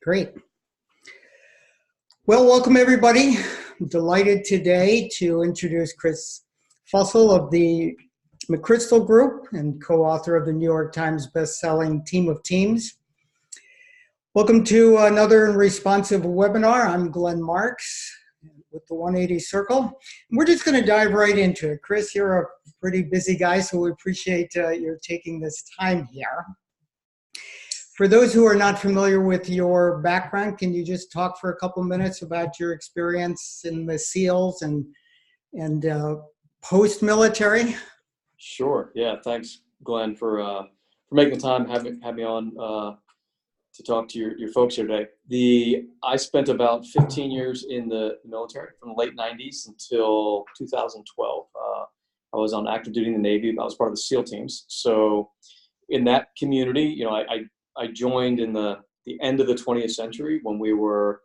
Great. Well, welcome everybody. I'm delighted today to introduce Chris Fussell of the McChrystal Group and co-author of the New York Times best-selling Team of Teams. Welcome to another responsive webinar. I'm Glenn Marks with the 180 Circle. We're just going to dive right into it. Chris, you're a pretty busy guy, so we appreciate your taking this time here. For those who are not familiar with your background, can you just talk for a couple minutes about your experience in the SEALs and post-military? Sure. Yeah. Thanks, Glenn, for making the time, having me on to talk to your folks here today. I spent about 15 years in the military from the late 90s until 2012. I was on active duty in the Navy, but I was part of the SEAL teams. So in that community, I joined in the end of the 20th century when we were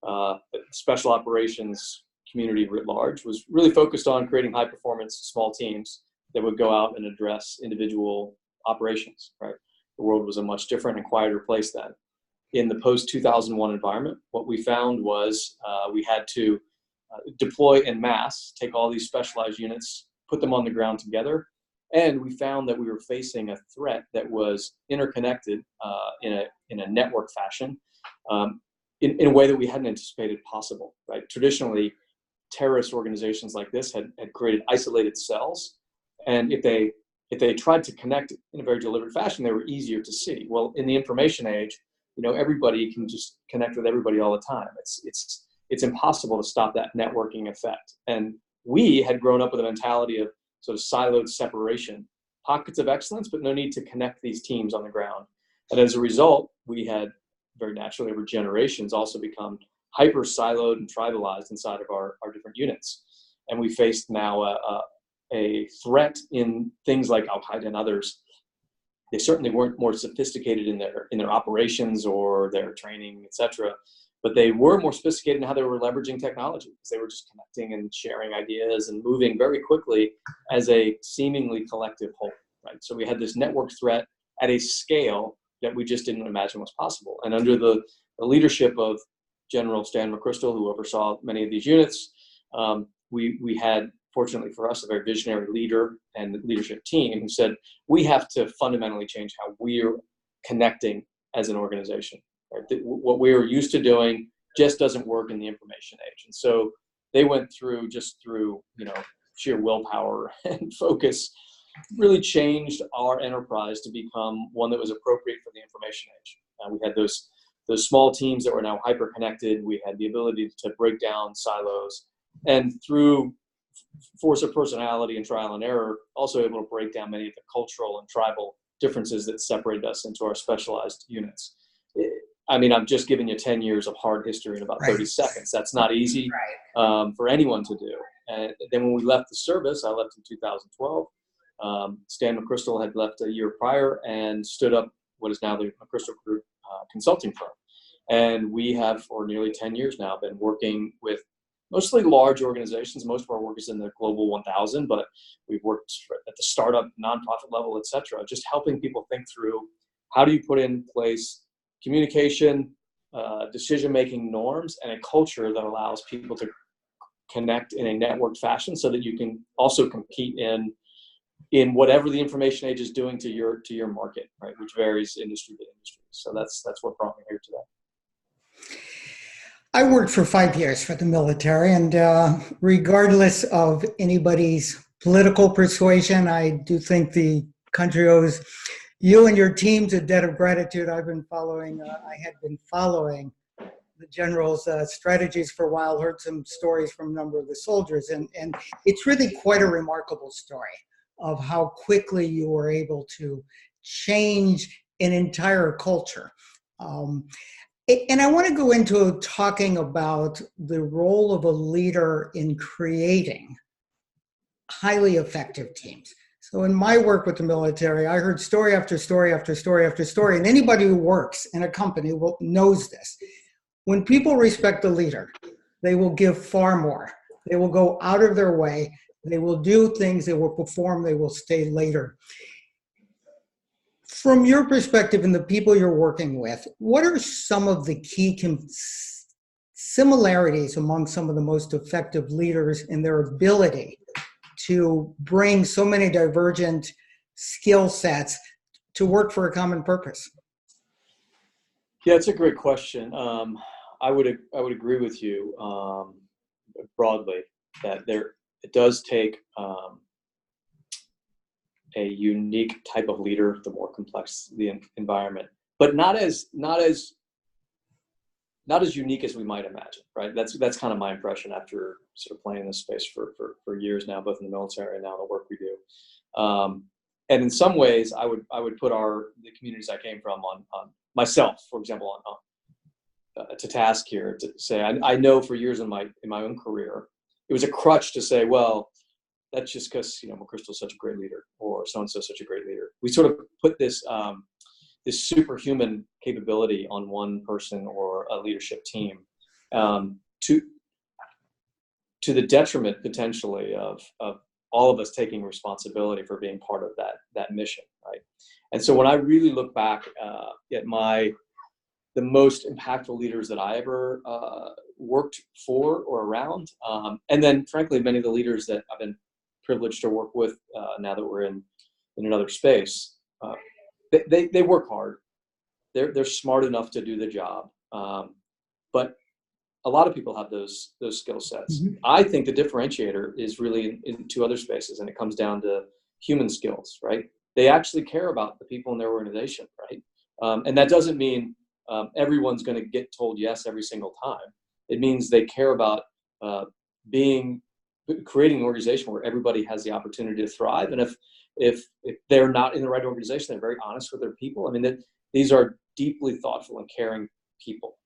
the special operations community writ large was really focused on creating high performance small teams that would go out and address individual operations, right? The world was a much different and quieter place then. In the post-2001 environment, what we found was we had to deploy en masse, take all these specialized units, put them on the ground together. And we found that we were facing a threat that was interconnected in a network fashion in a way that we hadn't anticipated possible, right? Traditionally, terrorist organizations like this had created isolated cells. And if they tried to connect in a very deliberate fashion, they were easier to see. Well, in the information age, everybody can just connect with everybody all the time. It's impossible to stop that networking effect. And we had grown up with a mentality of sort of siloed separation, pockets of excellence, but no need to connect these teams on the ground. And as a result, we had very naturally over generations also become hyper siloed and tribalized inside of our different units. And we faced now a threat in things like Al-Qaeda and others. They certainly weren't more sophisticated in their operations or their training, et cetera, but they were more sophisticated in how they were leveraging technology because they were just connecting and sharing ideas and moving very quickly as a seemingly collective whole, right? So we had this network threat at a scale that we just didn't imagine was possible. And under the leadership of General Stan McChrystal, who oversaw many of these units, we had, fortunately for us, a very visionary leader and leadership team who said, we have to fundamentally change how we're connecting as an organization. Right? What we were used to doing just doesn't work in the information age. And so they went through sheer willpower and focus, really changed our enterprise to become one that was appropriate for the information age. We had those small teams that were now hyper connected. We had the ability to break down silos, and through force of personality and trial and error, also able to break down many of the cultural and tribal differences that separated us into our specialized units. I'm just giving you 10 years of hard history in about 30 seconds. That's not easy for anyone to do. And then when we left the service, I left in 2012. Stan McChrystal had left a year prior and stood up what is now the McChrystal Group consulting firm. And we have, for nearly 10 years now, been working with mostly large organizations. Most of our work is in the Global 1000, but we've worked at the startup, nonprofit level, et cetera, just helping people think through how do you put in place communication, decision-making norms, and a culture that allows people to connect in a networked fashion so that you can also compete in whatever the information age is doing to your market, right, which varies industry to industry. So that's what brought me here today. I worked for 5 years for the military, and regardless of anybody's political persuasion, I do think the country owes you and your teams a debt of gratitude. I had been following the general's strategies for a while, heard some stories from a number of the soldiers, and it's really quite a remarkable story of how quickly you were able to change an entire culture. And I want to go into talking about the role of a leader in creating highly effective teams. So in my work with the military, I heard story after story after story after story, and anybody who works in a company knows this. When people respect the leader, they will give far more. They will go out of their way. They will do things, they will perform, they will stay later. From your perspective and the people you're working with, what are some of the key similarities among some of the most effective leaders in their ability to bring so many divergent skill sets to work for a common purpose? Yeah, it's a great question. I would agree with you broadly that it does take a unique type of leader, the more complex the environment, but not as unique as we might imagine, right? That's kind of my impression after sort of playing in this space for years now, both in the military and now the work we do. And in some ways, I would put the communities I came from on myself, for example, to task here to say I know for years in my own career, it was a crutch to say, well, that's just because McChrystal's such a great leader, or so and so such a great leader. We sort of put this superhuman capability on one person or a leadership team, to the detriment potentially of all of us taking responsibility for being part of that mission, right? And so when I really look back at the most impactful leaders that I ever worked for or around, and then frankly many of the leaders that I've been privileged to work with now that we're in another space, they work hard. They're smart enough to do the job, but a lot of people have those skill sets. Mm-hmm. I think the differentiator is really in two other spaces, and it comes down to human skills, right? They actually care about the people in their organization, right? And that doesn't mean everyone's going to get told yes every single time. It means they care about creating an organization where everybody has the opportunity to thrive. And if they're not in the right organization, they're very honest with their people. I mean, these are deeply thoughtful and caring people.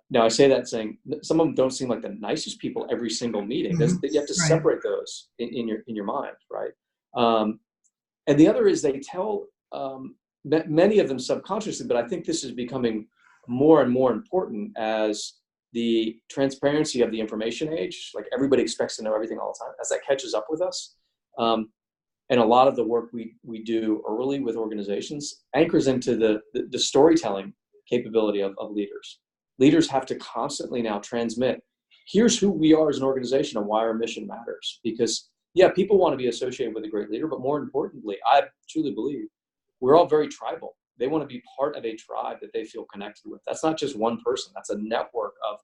Now I say that saying some of them don't seem like the nicest people every single meeting. Mm-hmm. You have to Right. separate those in your mind, right? And the other is they tell many of them subconsciously, but I think this is becoming more and more important as the transparency of the information age, like everybody expects to know everything all the time, as that catches up with us. And a lot of the work we do early with organizations anchors into the storytelling capability of leaders. Leaders have to constantly now transmit, here's who we are as an organization and why our mission matters. Because yeah, people want to be associated with a great leader, but more importantly, I truly believe we're all very tribal. They want to be part of a tribe that they feel connected with. That's not just one person. That's a network of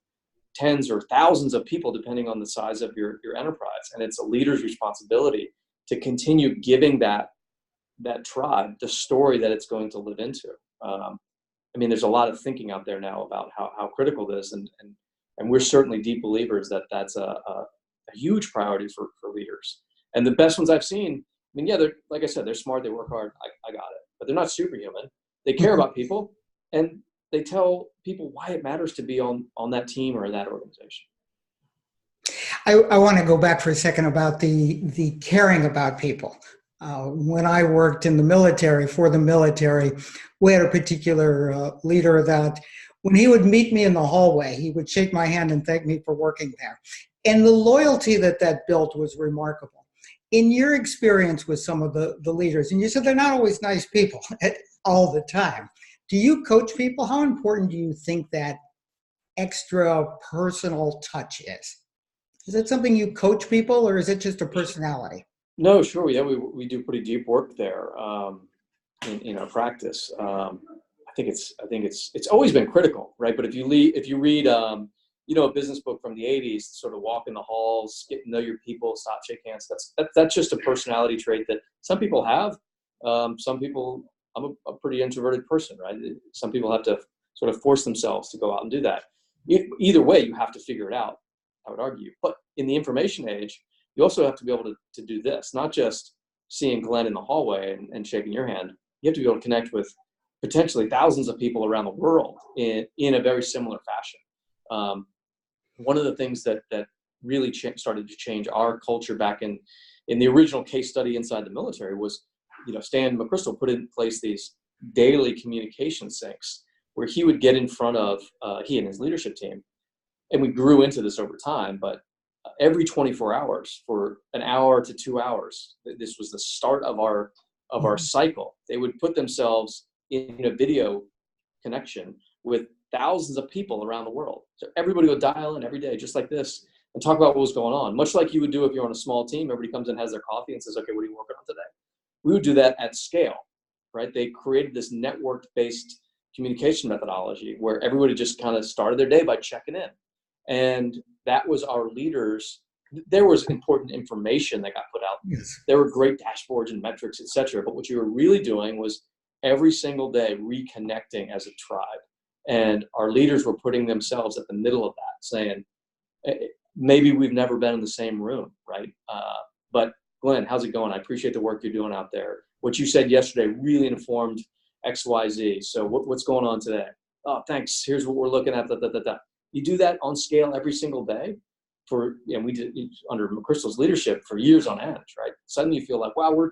tens or thousands of people, depending on the size of your enterprise. And it's a leader's responsibility to continue giving that tribe the story that it's going to live into. I mean, there's a lot of thinking out there now about how critical this is, and we're certainly deep believers that that's a huge priority for leaders. And the best ones I've seen, I mean, yeah, they're, like I said, they're smart, they work hard, I got it, but they're not superhuman. They care about people, and they tell people why it matters to be on that team or in that organization. I want to go back for a second about the caring about people. When I worked in the military, for the military, we had a particular leader that when he would meet me in the hallway, he would shake my hand and thank me for working there. And the loyalty that built was remarkable. In your experience with some of the leaders, and you said they're not always nice people all the time, do you coach people? How important do you think that extra personal touch is? Is that something you coach people, or is it just a personality? No, sure. Yeah, we do pretty deep work there in our practice. I think it's always been critical, right? But if you read a business book from the '80s, sort of walk in the halls, get to know your people, stop, shake hands. That's just a personality trait that some people have. Some people, I'm a pretty introverted person, right? Some people have to sort of force themselves to go out and do that. Either way, you have to figure it out, I would argue. But in the information age, you also have to be able to do this, not just seeing Glenn in the hallway and shaking your hand. You have to be able to connect with potentially thousands of people around the world in a very similar fashion. One of the things that really started to change our culture back in the original case study inside the military was, Stan McChrystal put in place these daily communication syncs where he would get in front of, he and his leadership team, and we grew into this over time, but every 24 hours for an hour to 2 hours, this was the start of our of our cycle. They would put themselves in a video connection with thousands of people around the world. So everybody would dial in every day, just like this, and talk about what was going on, much like you would do if you're on a small team. Everybody comes in, has their coffee, and says, okay, what are you working on today? We would do that at scale, right? They created this network-based communication methodology where everybody just kind of started their day by checking in. And that was our leaders. There was important information that got put out. Yes. There were great dashboards and metrics, et cetera. But what you were really doing was every single day reconnecting as a tribe. And our leaders were putting themselves at the middle of that, saying, maybe we've never been in the same room, right? But Glenn, how's it going? I appreciate the work you're doing out there. What you said yesterday really informed XYZ. So what's going on today? Oh, thanks. Here's what we're looking at. Da, da, da, da. You do that on scale every single day for, we did under McChrystal's leadership for years on end, right? Suddenly you feel like, wow, we're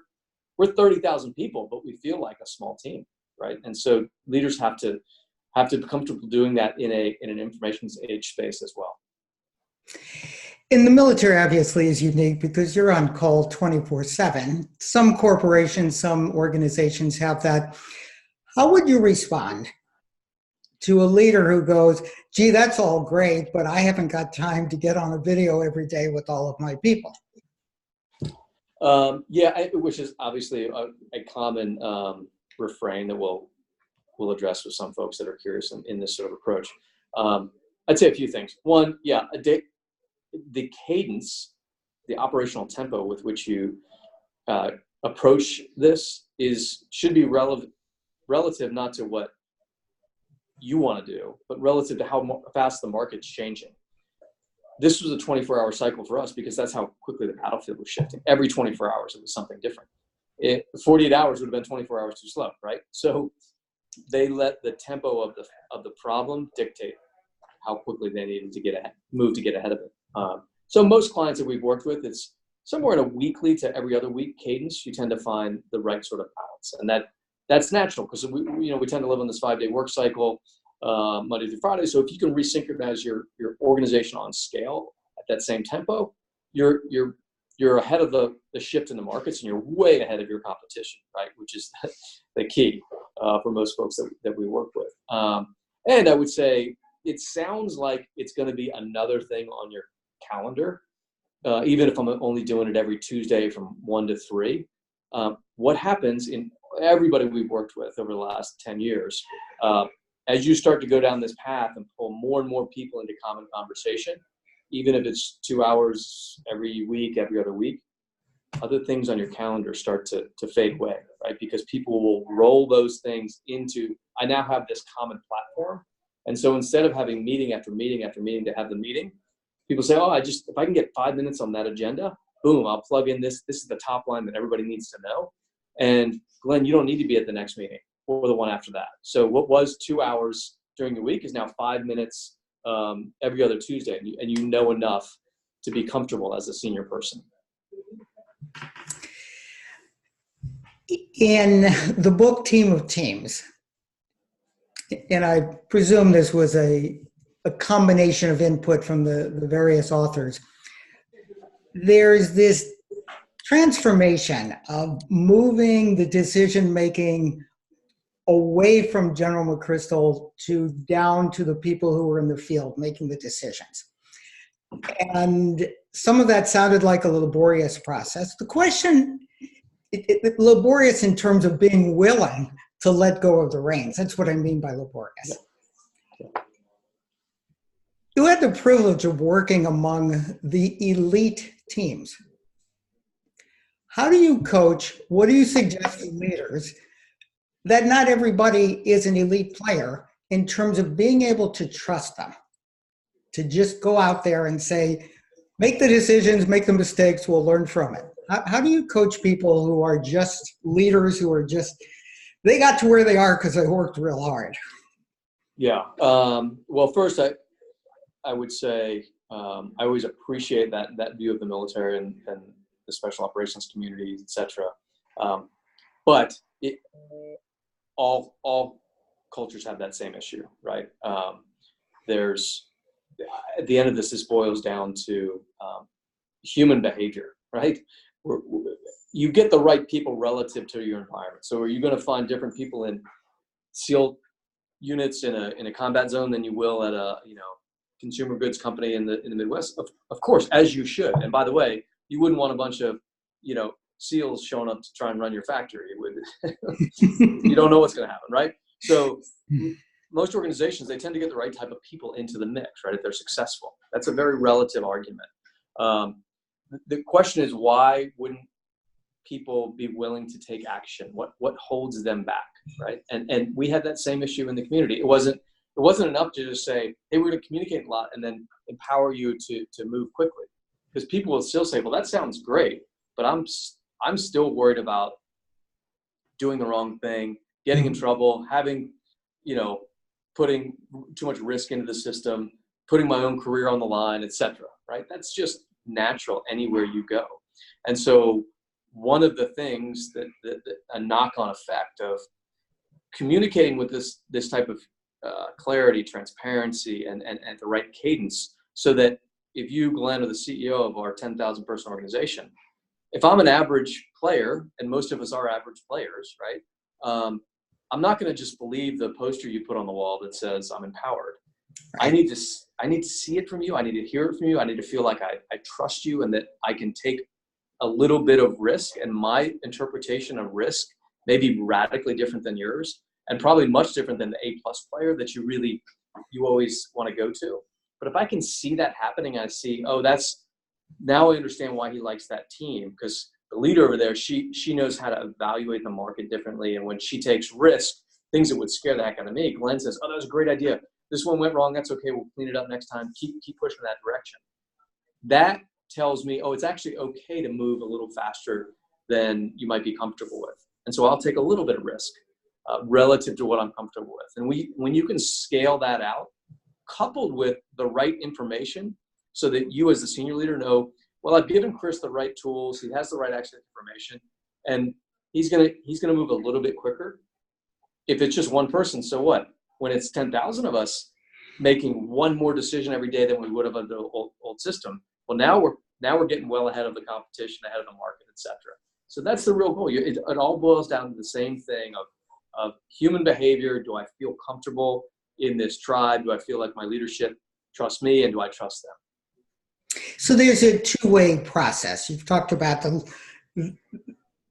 30,000 people, but we feel like a small team, right? And so leaders have to be comfortable doing that in an information age space as well. In the military, obviously, is unique because you're on call 24/7. Some corporations, some organizations have that. How would you respond to a leader who goes, gee, that's all great, but I haven't got time to get on a video every day with all of my people? Which is obviously a common refrain that we'll address with some folks that are curious in this sort of approach. I'd say a few things. One, the cadence, the operational tempo with which you approach this should be relative not to what you want to do, but relative to how fast the market's changing. This was a 24-hour cycle for us because that's how quickly the battlefield was shifting. Every 24 hours, it was something different. 48 hours would have been 24 hours too slow, right? So they let the tempo of the problem dictate how quickly they needed to get ahead of it. So most clients that we've worked with, it's somewhere in a weekly to every other week cadence. You tend to find the right sort of balance, and that's natural because we tend to live on this 5-day work cycle, Monday through Friday. So if you can resynchronize your organization on scale at that same tempo, you're ahead of the shift in the markets, and you're way ahead of your competition, right? Which is the key for most folks that we work with. And I would say it sounds like it's going to be another thing on your calendar, even if I'm only doing it every Tuesday from 1 to 3. What happens in everybody we've worked with over the last 10 years, as you start to go down this path and pull more and more people into common conversation, even if it's 2 hours every week, every other week, other things on your calendar start to fade away, right? Because people will roll those things into, I now have this common platform. And so instead of having meeting after meeting after meeting to have the meeting, people say, oh, if I can get 5 minutes on that agenda, boom, I'll plug in this. This is the top line that everybody needs to know. And Glenn, you don't need to be at the next meeting or the one after that. So what was 2 hours during the week is now 5 minutes every other Tuesday. And you know enough to be comfortable as a senior person. In the book Team of Teams, and I presume this was a combination of input from the various authors, there's this transformation of moving the decision-making away from General McChrystal to down to the people who were in the field making the decisions. And some of that sounded like a laborious process. The question, laborious in terms of being willing to let go of the reins. That's what I mean by laborious. Yeah. You had the privilege of working among the elite teams. How do you coach? What do you suggest to leaders that not everybody is an elite player in terms of being able to trust them, to just go out there and say, make the decisions, make the mistakes, we'll learn from it. How do you coach people who are just leaders, who are just, they got to where they are because they worked real hard? Yeah. Well, first, I would say I always appreciate that view of the military and the special operations community, et cetera. But all cultures have that same issue, right? There's, at the end of this boils down to human behavior, right? you get the right people relative to your environment. So are you going to find different people in SEAL units in a combat zone than you will at a consumer goods company in the Midwest? Of course, as you should. And by the way, you wouldn't want a bunch of SEALs showing up to try and run your factory. It would you don't know what's going to happen, right? So most organizations, they tend to get the right type of people into the mix, right? If they're successful, that's a very relative argument. The question is, why wouldn't people be willing to take action? What holds them back, right? And we had that same issue in the community. It wasn't enough to just say, hey, we're going to communicate a lot and then empower you to move quickly, because people will still say, well, that sounds great, but I'm still worried about doing the wrong thing, getting in trouble, having putting too much risk into the system, putting my own career on the line, etc. Right? That's just natural anywhere you go. And so one of the things that a knock-on effect of communicating with this type of clarity, transparency, and the right cadence, so that if you, Glenn, are the CEO of our 10,000 person organization, if I'm an average player, and most of us are average players, right? I'm not going to just believe the poster you put on the wall that says I'm empowered. I need to see it from you. I need to hear it from you. I need to feel like I trust you and that I can take a little bit of risk, and my interpretation of risk may be radically different than yours, and probably much different than the A+ player that you always want to go to. But if I can see that happening, I see, now I understand why he likes that team, because the leader over there, she knows how to evaluate the market differently. And when she takes risk, things that would scare the heck out of me, Glenn says, oh, that was a great idea. This one went wrong. That's okay. We'll clean it up next time. Keep pushing that direction. That tells me, it's actually okay to move a little faster than you might be comfortable with. And so I'll take a little bit of risk relative to what I'm comfortable with. And when you can scale that out, coupled with the right information, so that you as the senior leader know, well, I've given Chris the right tools. He has the right access to information, and he's gonna move a little bit quicker. If it's just one person, so what? When it's 10,000 of us making one more decision every day than we would have under the old system, well, now we're getting well ahead of the competition, ahead of the market, etc. So that's the real goal. It all boils down to the same thing of human behavior. Do I feel comfortable in this tribe? Do I feel like my leadership trusts me, and do I trust them? So there's a two-way process. You've talked about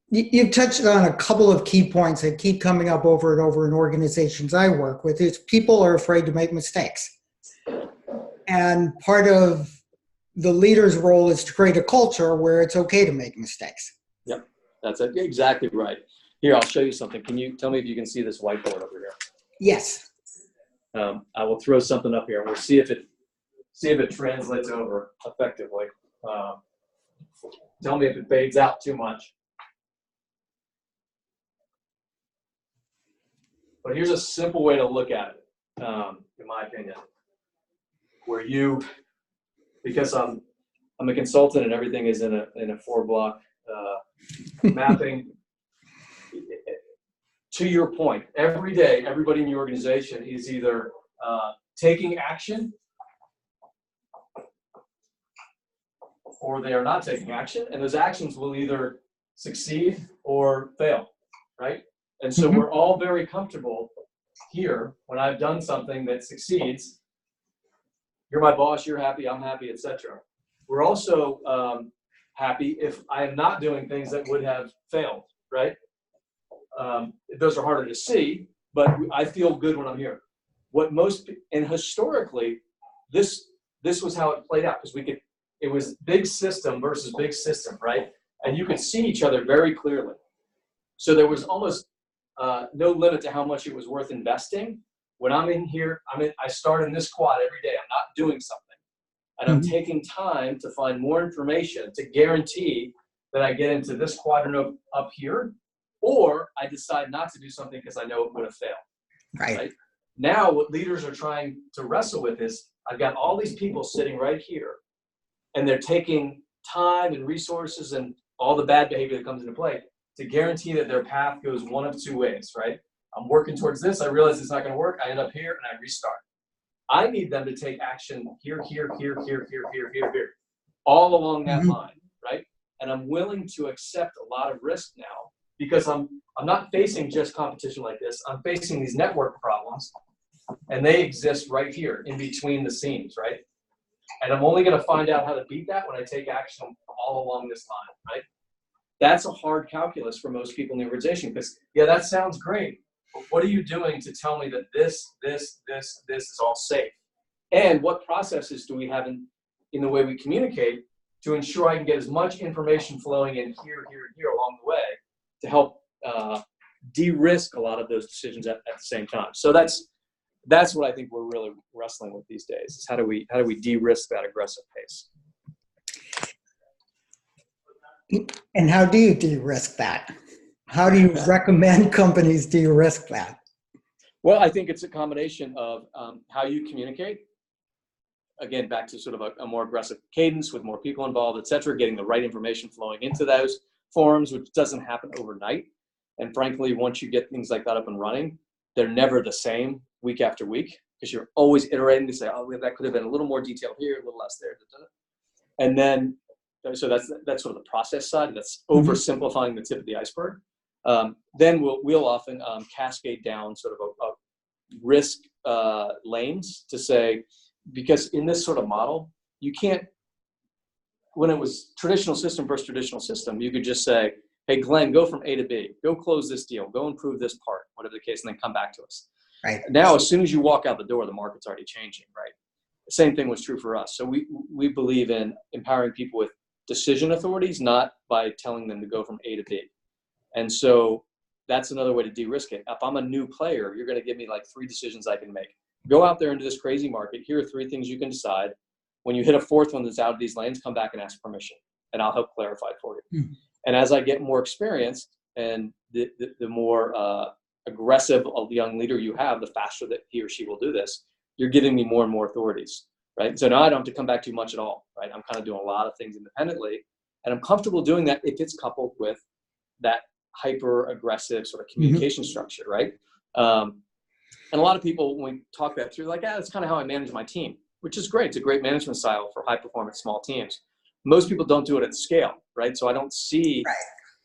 you've touched on a couple of key points that keep coming up over and over in organizations I work with. Is people are afraid to make mistakes. And part of the leader's role is to create a culture where it's okay to make mistakes. Yep, that's exactly right. Here, I'll show you something. Can you tell me if you can see this whiteboard over here? Yes. I will throw something up here, and we'll see if it translates over effectively. Tell me if it fades out too much. But here's a simple way to look at it, in my opinion, where because I'm a consultant and everything is in a 4-block mapping. To your point, every day, everybody in your organization is either taking action, or they are not taking action, and those actions will either succeed or fail, right? And so we're all very comfortable here when I've done something that succeeds. You're my boss, you're happy, I'm happy, etc. We're also happy if I am not doing things that would have failed, right? Those are harder to see, but I feel good when I'm here. And historically, this was how it played out, because it was big system versus big system, right? And you could see each other very clearly. So there was almost no limit to how much it was worth investing. When I'm in here, I start in this quad every day. I'm not doing something. And I'm taking time to find more information to guarantee that I get into this quadrant up here, or I decide not to do something because I know it would have failed. Right? Now, what leaders are trying to wrestle with is, I've got all these people sitting right here, and they're taking time and resources and all the bad behavior that comes into play to guarantee that their path goes one of two ways, right? I'm working towards this. I realize it's not going to work. I end up here and I restart. I need them to take action here, here, here, here, here, here, here, here, all along that line, right? and I'm willing to accept a lot of risk now because I'm not facing just competition like this. I'm facing these network problems, and they exist right here in between the scenes, right? And I'm only going to find out how to beat that when I take action all along this line, right? That's a hard calculus for most people in the organization because, yeah, that sounds great. But what are you doing to tell me that this is all safe? And what processes do we have in the way we communicate to ensure I can get as much information flowing in here, and here along the way to help de-risk a lot of those decisions at the same time. So that's what I think we're really wrestling with these days is how do we de-risk that aggressive pace? And how do you de-risk that? How do you recommend companies de-risk that? Well, I think it's a combination of how you communicate. Again, back to sort of a more aggressive cadence with more people involved, et cetera, getting the right information flowing into those forums, which doesn't happen overnight. And frankly, once you get things like that up and running, they're never the same week after week because you're always iterating to say, oh, that could have been a little more detailed here, a little less there. And then, so that's sort of the process side. That's oversimplifying the tip of the iceberg. Then we'll often cascade down sort of a risk lanes to say, because in this sort of model, you can't, when it was traditional system versus traditional system, you could just say, hey, Glenn, go from A to B, go close this deal, go improve this part, whatever the case, and then come back to us. Right. Now, as soon as you walk out the door, the market's already changing, right? The same thing was true for us. So we believe in empowering people with decision authorities, not by telling them to go from A to B. And so that's another way to de-risk it. If I'm a new player, you're going to give me like 3 decisions I can make. Go out there into this crazy market. Here are 3 things you can decide. When you hit a 4th one that's out of these lanes, come back and ask permission, and I'll help clarify for you. And as I get more experience and the more aggressive a young leader you have, the faster that he or she will do this, you're giving me more and more authorities, right? So now I don't have to come back too much at all, right? I'm kind of doing a lot of things independently, and I'm comfortable doing that if it's coupled with that hyper aggressive sort of communication structure, right? And a lot of people, when we talk that through, like, that's kind of how I manage my team, which is great. It's a great management style for high performance small teams. Most people don't do it at scale, right? So I don't see,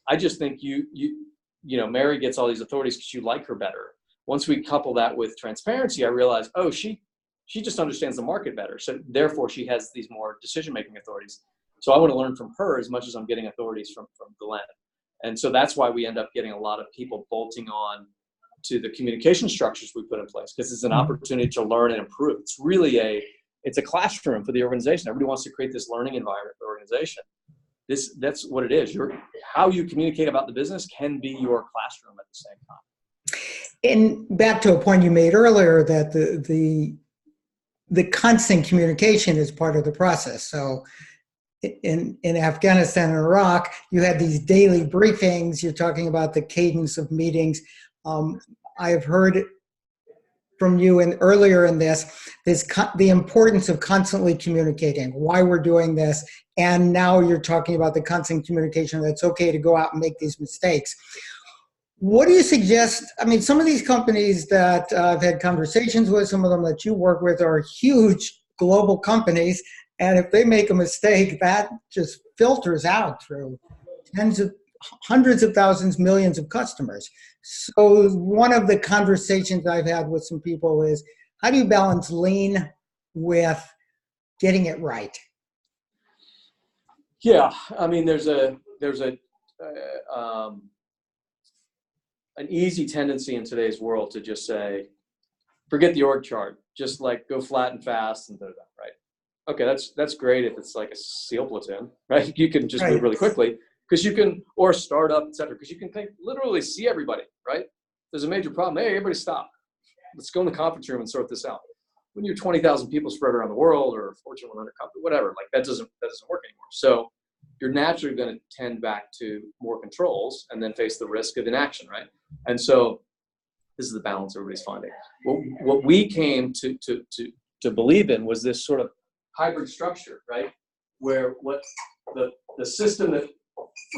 I just think you know, Mary gets all these authorities because you like her better. Once we couple that with transparency, I realize, oh, she just understands the market better. So therefore she has these more decision-making authorities. So I want to learn from her as much as I'm getting authorities from Glenn. And so that's why we end up getting a lot of people bolting on to the communication structures we put in place, because it's an opportunity to learn and improve. It's really it's a classroom for the organization. Everybody wants to create this learning environment for the organization. That's what it is. How you communicate about the business can be your classroom at the same time. And back to a point you made earlier that the constant communication is part of the process. So in Afghanistan and Iraq, you had these daily briefings. You're talking about the cadence of meetings. I've heard from you earlier in this the importance of constantly communicating why we're doing this. And now you're talking about the constant communication that's okay to go out and make these mistakes. What do you suggest? I mean, some of these companies that I've had conversations with, some of them that you work with are huge global companies. And if they make a mistake, that just filters out through hundreds of thousands, millions of customers. So one of the conversations I've had with some people is, how do you balance lean with getting it right? Yeah, I mean, there's an easy tendency in today's world to just say, forget the org chart, just like go flat and fast and right? Okay, that's great if it's like a SEAL platoon, right? You can just move really quickly because you can, or start up, et cetera, because you can literally see everybody, right? There's a major problem. Hey, everybody stop. Let's go in the conference room and sort this out. When you're 20,000 people spread around the world or Fortune 100 company, whatever, like that doesn't work anymore. So you're naturally going to tend back to more controls and then face the risk of inaction, right? And so this is the balance everybody's finding. What we came to believe in was this sort of hybrid structure, right? Where what the system that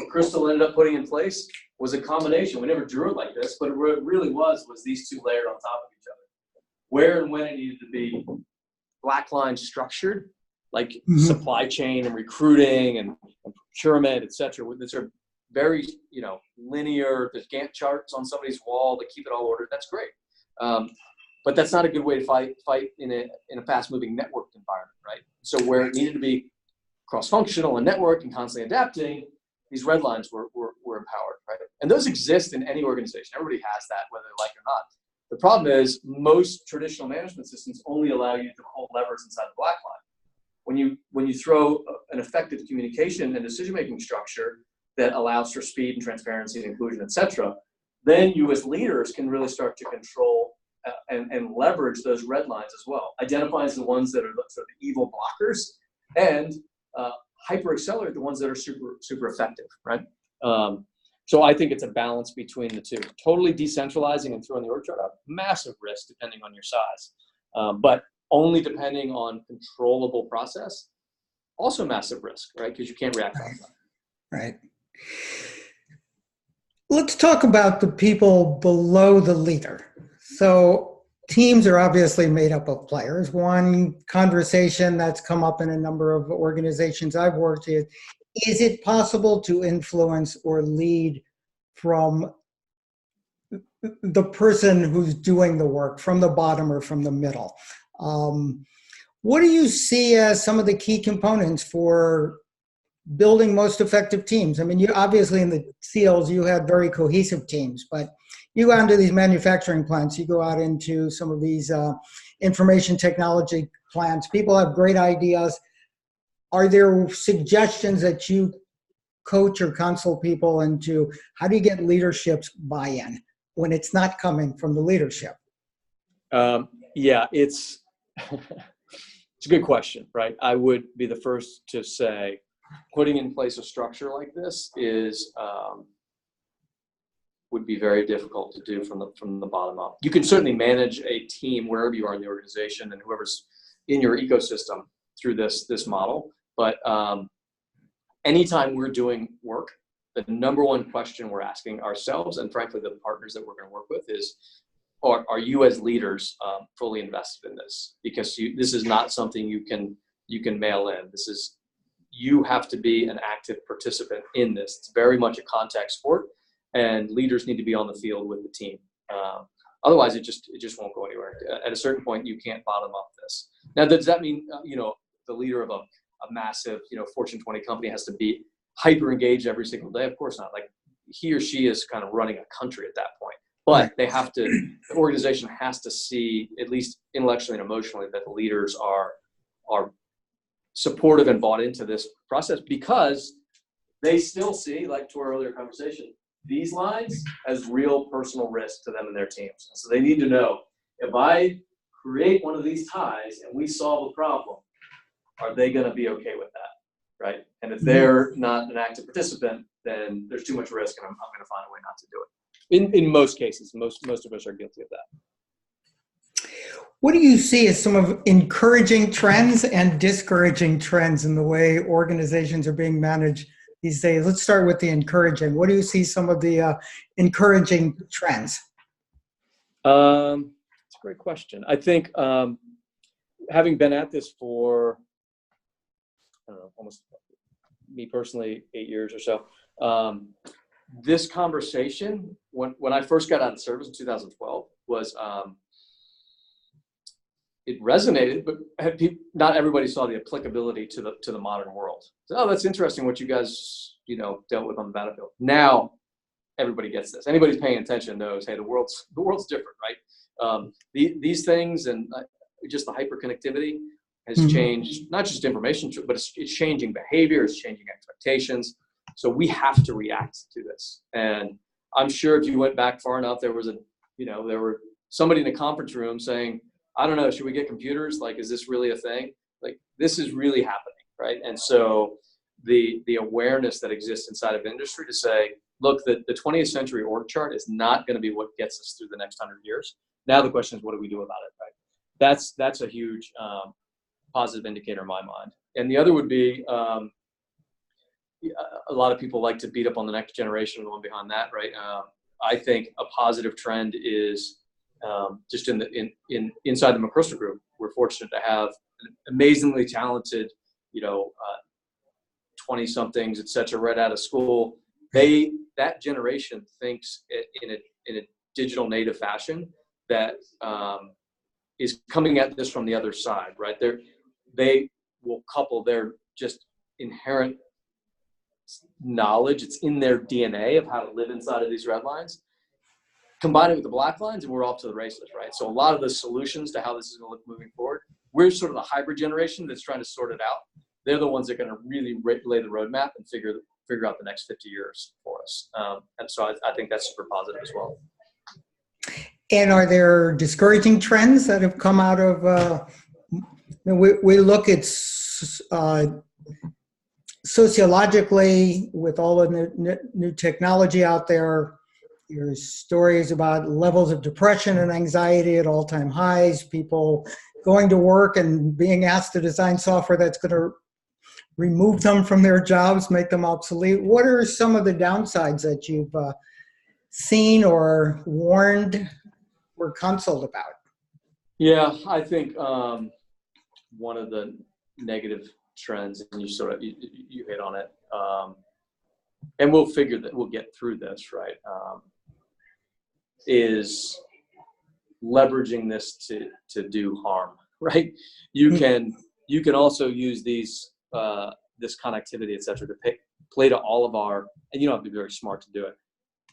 Crystal ended up putting in place was a combination. We never drew it like this, but what it really was these 2 layered on top of each other. Where and when it needed to be black line structured, like supply chain and recruiting and pyramid, etc. These are very, linear. There's Gantt charts on somebody's wall to keep it all ordered. That's great. But that's not a good way to fight in a fast-moving networked environment, right? So where it needed to be cross-functional and networked and constantly adapting, these red lines were empowered, right? And those exist in any organization. Everybody has that, whether they like it or not. The problem is most traditional management systems only allow you to hold levers inside the black line. When you throw an effective communication and decision-making structure that allows for speed and transparency and inclusion, et cetera, then you as leaders can really start to control and leverage those red lines as well. Identifies the ones that are sort of the evil blockers and hyper accelerate the ones that are super effective, right? So I think it's a balance between the two. Totally decentralizing and throwing the org chart out, massive risk depending on your size, but only depending on controllable process, also massive risk, right? Because you can't react fast enough. Right. Let's talk about the people below the leader. So teams are obviously made up of players. One conversation that's come up in a number of organizations I've worked with, is it possible to influence or lead from the person who's doing the work, from the bottom or from the middle? What do you see as some of the key components for building most effective teams? I mean, you obviously in the SEALs, you had very cohesive teams, but you go into these manufacturing plants, you go out into some of these information technology plants, people have great ideas. Are there suggestions that you coach or counsel people into? How do you get leadership's buy-in when it's not coming from the leadership? Yeah, it's it's a good question, right? I would be the first to say putting in place a structure like this is would be very difficult to do from the bottom up. You can certainly manage a team wherever you are in the organization and whoever's in your ecosystem through this model. But anytime we're doing work, the number one question we're asking ourselves and frankly the partners that we're going to work with is, are you as leaders fully invested in this? Because this is not something you can mail in. This is, you have to be an active participant in this. It's very much a contact sport, and leaders need to be on the field with the team. Otherwise, it just won't go anywhere. At a certain point, you can't bottom up this. Now, does that mean the leader of a massive Fortune 20 company has to be hyper engaged every single day? Of course not. Like, he or she is kind of running a country at that point. But they have to. The organization has to see, at least intellectually and emotionally, that the leaders are supportive and bought into this process, because they still see, like to our earlier conversation, these lines as real personal risk to them and their teams. So they need to know, if I create one of these ties and we solve a problem, are they going to be okay with that, right? And if they're not an active participant, then there's too much risk, and I'm going to find a way not to do it. In most cases, most of us are guilty of that. What do you see as some of encouraging trends and discouraging trends in the way organizations are being managed these days? Let's start with the encouraging. What do you see some of the encouraging trends? It's a great question. I think having been at this for, I don't know, almost, me personally, 8 years or so, this conversation, when I first got out of service in 2012, was it resonated, but not everybody saw the applicability to the modern world. So, oh, that's interesting what you guys dealt with on the battlefield. Now everybody gets this. Anybody who's paying attention knows, hey, the world's different, right? These things and just the hyperconnectivity has changed not just information, but it's changing behavior, it's changing expectations. So we have to react to this. And I'm sure if you went back far enough, there were somebody in a conference room saying, I don't know, should we get computers? Like, is this really a thing? Like, this is really happening, right? And so the awareness that exists inside of industry to say, look, the 20th century org chart is not going to be what gets us through the next 100 years. Now the question is, what do we do about it, right? That's a huge positive indicator in my mind. And the other would be, a lot of people like to beat up on the next generation, the one behind that, right? I think a positive trend is just inside the McChrystal Group. We're fortunate to have an amazingly talented, 20 somethings, et cetera, right out of school, that generation thinks in a digital native fashion that is coming at this from the other side, right? They will couple their just inherent knowledge, it's in their DNA of how to live inside of these red lines, combine it with the black lines, and we're off to the races, right? So a lot of the solutions to how this is going to look moving forward, we're sort of the hybrid generation that's trying to sort it out. They're the ones that are going to really lay the roadmap and figure out the next 50 years for us. And so I think that's super positive as well. And are there discouraging trends that have come out of, we look at sociologically with all of the new technology out there, there's stories about levels of depression and anxiety at all-time highs, people going to work and being asked to design software that's going to remove them from their jobs, make them obsolete. What are some of the downsides that you've seen or warned or counseled about? Yeah, I think one of the negative trends, and you hit on it, and we'll get through this, right? Is leveraging this to do harm, right? You can also use these this connectivity, et cetera, to play to all of our, and you don't have to be very smart to do it,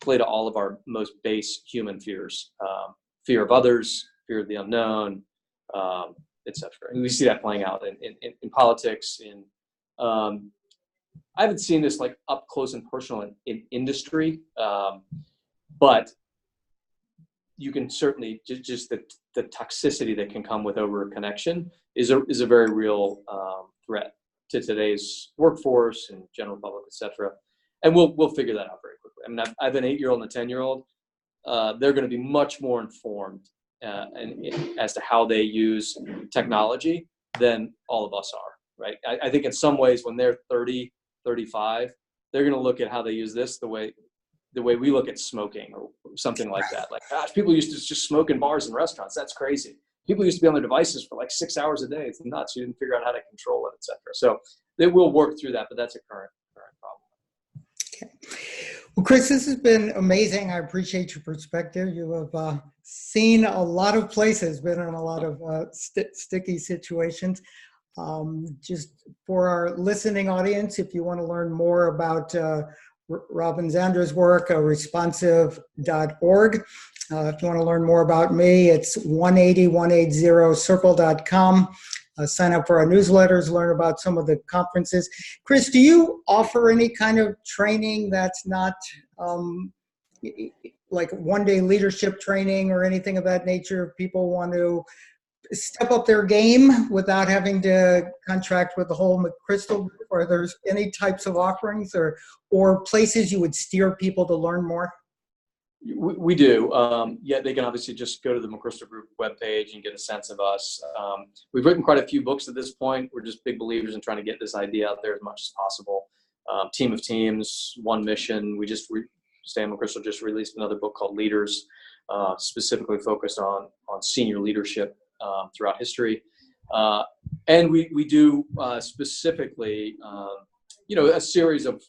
play to all of our most base human fears, fear of others, fear of the unknown, et cetera. And we see that playing out in politics. I haven't seen this like up close and personal in industry, but you can certainly just the toxicity that can come with over connection is a very real threat to today's workforce and general public, et cetera. And we'll figure that out very quickly. I mean, I have an 8-year-old and a 10-year-old. They're going to be much more informed as to how they use technology than all of us are, right? I think in some ways when they're 30, 35, they're going to look at how they use this the way we look at smoking or something like that. Like, gosh, people used to just smoke in bars and restaurants. That's crazy. People used to be on their devices for like 6 hours a day. It's nuts. You didn't figure out how to control it, et cetera. So they will work through that, but that's a current problem. Okay. Well, Chris, this has been amazing. I appreciate your perspective. You have seen a lot of places, been in a lot of sticky situations. Just for our listening audience, if you want to learn more about Robin Zandra's work, responsive.org. If you want to learn more about me, it's 180circle.com. Sign up for our newsletters, learn about some of the conferences. Chris, do you offer any kind of training that's not like one-day leadership training or anything of that nature? If people want to step up their game without having to contract with the whole McChrystal group, or there's any types of offerings or places you would steer people to learn more? We do. Yeah, they can obviously just go to the McChrystal Group webpage and get a sense of us. We've written quite a few books at this point. We're just big believers in trying to get this idea out there as much as possible. Team of Teams, One Mission. Stan McChrystal just released another book called Leaders, specifically focused on senior leadership throughout history. And we do specifically, a series of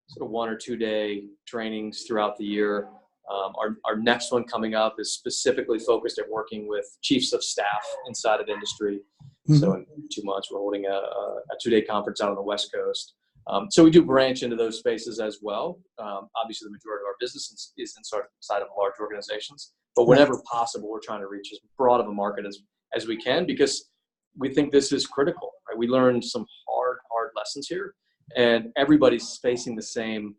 sort of 1 or 2 day trainings throughout the year. Our next one coming up is specifically focused at working with chiefs of staff inside of industry. Mm-hmm. So in 2 months, we're holding a 2-day conference out on the West Coast. So we do branch into those spaces as well. Obviously, the majority of our business is inside of large organizations, but whenever possible, we're trying to reach as broad of a market as we can, because we think this is critical, right? We learned some hard lessons here, and everybody's facing the same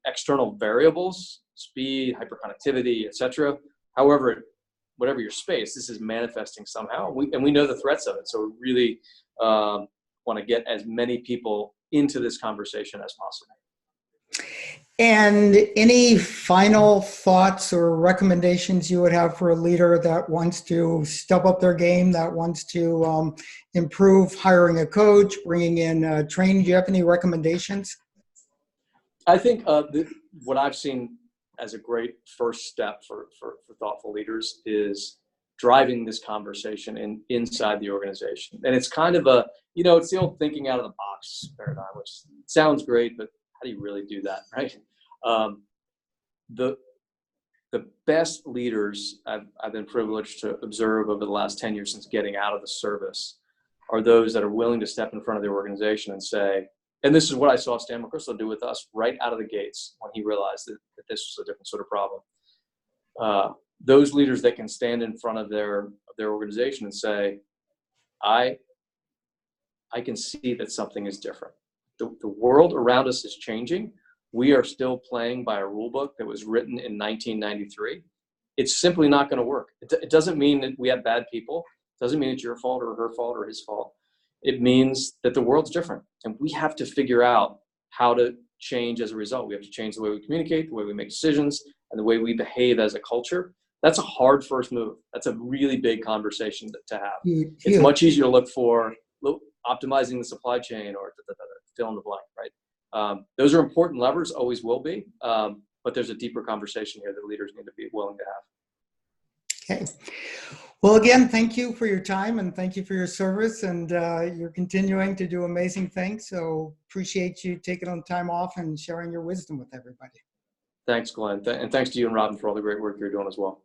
external variables, speed, hyperconnectivity, et cetera. However, whatever your space, this is manifesting somehow, and we know the threats of it. So we really want to get as many people into this conversation as possible. And any final thoughts or recommendations you would have for a leader that wants to step up their game, that wants to improve hiring a coach, bringing in training? Do you have any recommendations? I think what I've seen as a great first step for thoughtful leaders is driving this conversation inside the organization. And it's kind of a, it's the old thinking out of the box paradigm, which sounds great, but how do you really do that, right? The best leaders I've been privileged to observe over the last 10 years since getting out of the service are those that are willing to step in front of their organization and say, and this is what I saw Stan McChrystal do with us right out of the gates when he realized that this was a different sort of problem. Those leaders that can stand in front of their organization and say, I can see that something is different. The world around us is changing. We are still playing by a rule book that was written in 1993. It's simply not going to work. It doesn't mean that we have bad people. It doesn't mean it's your fault or her fault or his fault. It means that the world's different, and we have to figure out how to change as a result. We have to change the way we communicate, the way we make decisions, and the way we behave as a culture. That's a hard first move. That's a really big conversation to have. Huge. It's much easier to look for optimizing the supply chain or fill in the blank, right? Those are important levers, always will be, but there's a deeper conversation here that leaders need to be willing to have. Okay. Well, again, thank you for your time and thank you for your service, and you're continuing to do amazing things. So appreciate you taking on time off and sharing your wisdom with everybody. Thanks, Glenn. And thanks to you and Robin for all the great work you're doing as well.